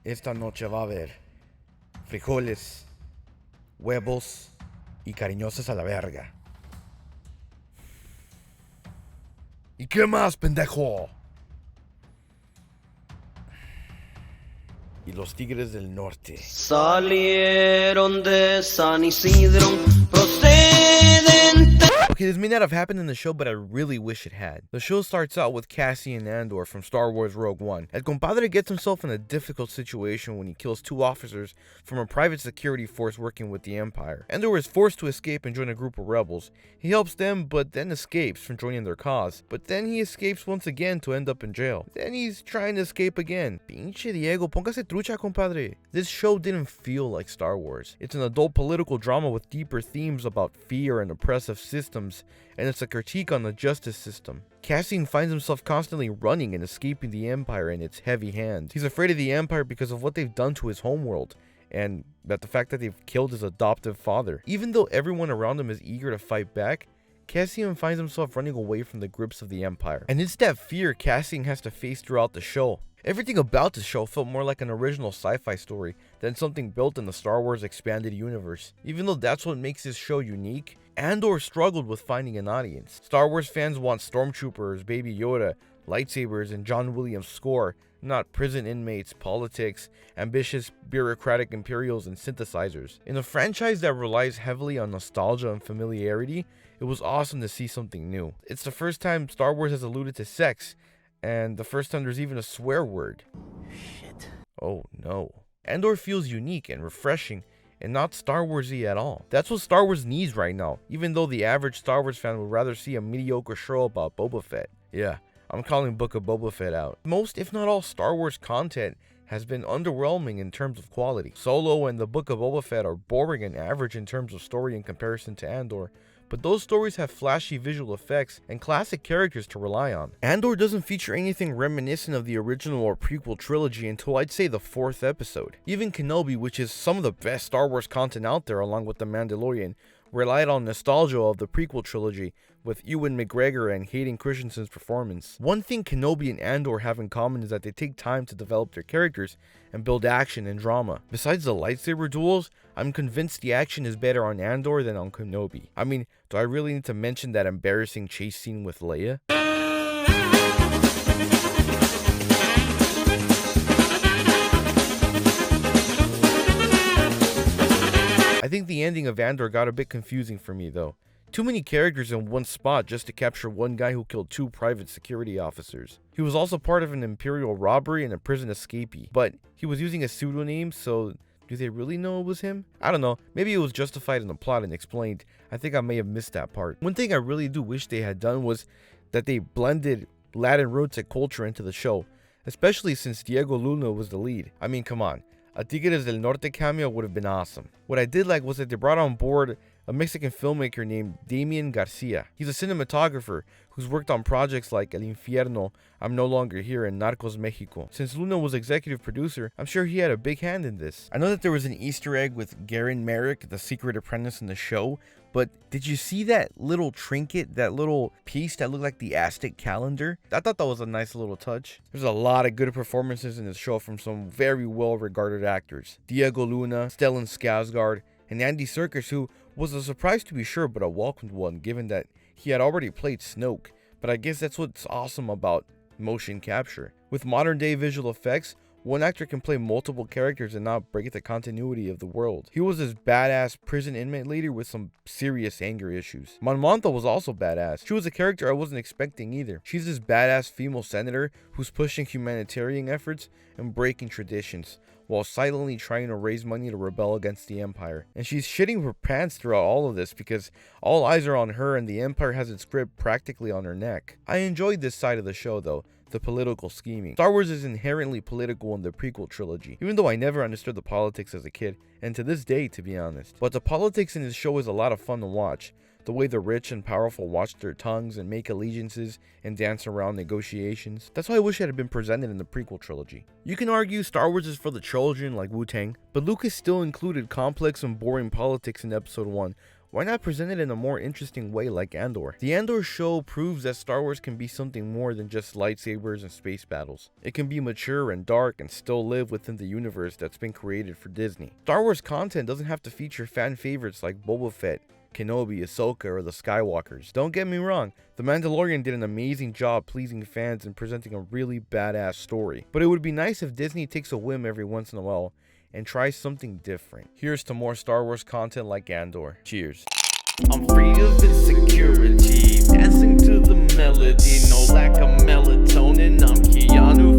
Esta noche va a haber frijoles, huevos y cariñosas a la verga. ¿Y qué más, pendejo? Y los tigres del norte salieron de San Isidro procedente. Okay, this may not have happened in the show, but I really wish it had. The show starts out with Cassian Andor from Star Wars Rogue One. And compadre gets himself in a difficult situation when he kills 2 officers from a private security force working with the Empire. Andor is forced to escape and join a group of rebels. He helps them, but then escapes from joining their cause. But then he escapes once again to end up in jail. Then he's trying to escape again. Pinche Diego, póngase trucha, compadre. This show didn't feel like Star Wars. It's an adult political drama with deeper themes about fear and oppressive systems, and it's a critique on the justice system. Cassian finds himself constantly running and escaping the Empire in its heavy hands. He's afraid of the Empire because of what they've done to his homeworld, and that the fact that they've killed his adoptive father. Even though everyone around him is eager to fight back, Cassian finds himself running away from the grips of the Empire. And it's that fear Cassian has to face throughout the show. Everything about the show felt more like an original sci-fi story than something built in the Star Wars expanded universe. Even though that's what makes this show unique, Andor struggled with finding an audience. Star Wars fans want stormtroopers, Baby Yoda, lightsabers, and John Williams' score, not prison inmates, politics, ambitious bureaucratic imperials, and synthesizers. In a franchise that relies heavily on nostalgia and familiarity, it was awesome to see something new. It's the first time Star Wars has alluded to sex, and the first time there's even a swear word. Shit. Oh no. Andor feels unique and refreshing, and not Star Wars-y at all. That's what Star Wars needs right now, even though the average Star Wars fan would rather see a mediocre show about Boba Fett. Yeah, I'm calling Book of Boba Fett out. Most, if not all, Star Wars content has been underwhelming in terms of quality. Solo and the Book of Boba Fett are boring and average in terms of story in comparison to Andor, but those stories have flashy visual effects and classic characters to rely on. Andor doesn't feature anything reminiscent of the original or prequel trilogy until I'd say the 4th episode. Even Kenobi, which is some of the best Star Wars content out there along with The Mandalorian, relied on nostalgia of the prequel trilogy with Ewan McGregor and Hayden Christensen's performance. One thing Kenobi and Andor have in common is that they take time to develop their characters and build action and drama. Besides the lightsaber duels, I'm convinced the action is better on Andor than on Kenobi. I mean, do I really need to mention that embarrassing chase scene with Leia? I think the ending of Andor got a bit confusing for me though. Too many characters in one spot just to capture one guy who killed 2 private security officers. He was also part of an Imperial robbery and a prison escapee, but he was using a pseudonym, so do they really know it was him? I don't know, maybe it was justified in the plot and explained. I think I may have missed that part. One thing I really do wish they had done was that they blended Latin roots and culture into the show, especially since Diego Luna was the lead. I mean, come on. A Tigres del Norte cameo would have been awesome. What I did like was that they brought on board a Mexican filmmaker named Damian Garcia. He's a cinematographer who's worked on projects like El Infierno, I'm No Longer Here, and Narcos Mexico. Since Luna was executive producer, I'm sure he had a big hand in this. I know that there was an Easter egg with Garen Merrick, the secret apprentice in the show, but did you see that little trinket, that little piece that looked like the Aztec calendar? I thought that was a nice little touch. There's a lot of good performances in this show from some very well-regarded actors. Diego Luna, Stellan Skasgard, and Andy Serkis, who was a surprise to be sure, but a welcomed one given that he had already played Snoke. But I guess that's what's awesome about motion capture. With modern day visual effects, one actor can play multiple characters and not break the continuity of the world. He was this badass prison inmate leader with some serious anger issues. Mon Mothma was also badass. She was a character I wasn't expecting either. She's this badass female senator who's pushing humanitarian efforts and breaking traditions, while silently trying to raise money to rebel against the Empire. And she's shitting her pants throughout all of this because all eyes are on her and the Empire has its grip practically on her neck. I enjoyed this side of the show though, the political scheming. Star Wars is inherently political in the prequel trilogy, even though I never understood the politics as a kid, and to this day to be honest. But the politics in this show is a lot of fun to watch. The way the rich and powerful watch their tongues and make allegiances and dance around negotiations. That's why I wish it had been presented in the prequel trilogy. You can argue Star Wars is for the children like Wu-Tang, but Lucas still included complex and boring politics in episode 1, Why not present it in a more interesting way like Andor? The Andor show proves that Star Wars can be something more than just lightsabers and space battles. It can be mature and dark and still live within the universe that's been created for Disney. Star Wars content doesn't have to feature fan favorites like Boba Fett, Kenobi, Ahsoka, or the Skywalkers. Don't get me wrong, The Mandalorian did an amazing job pleasing fans and presenting a really badass story. But it would be nice if Disney takes a whim every once in a while and tries something different. Here's to more Star Wars content like Andor. Cheers. I'm free of insecurity, dancing to the melody, no lack of melatonin. I'm Keanu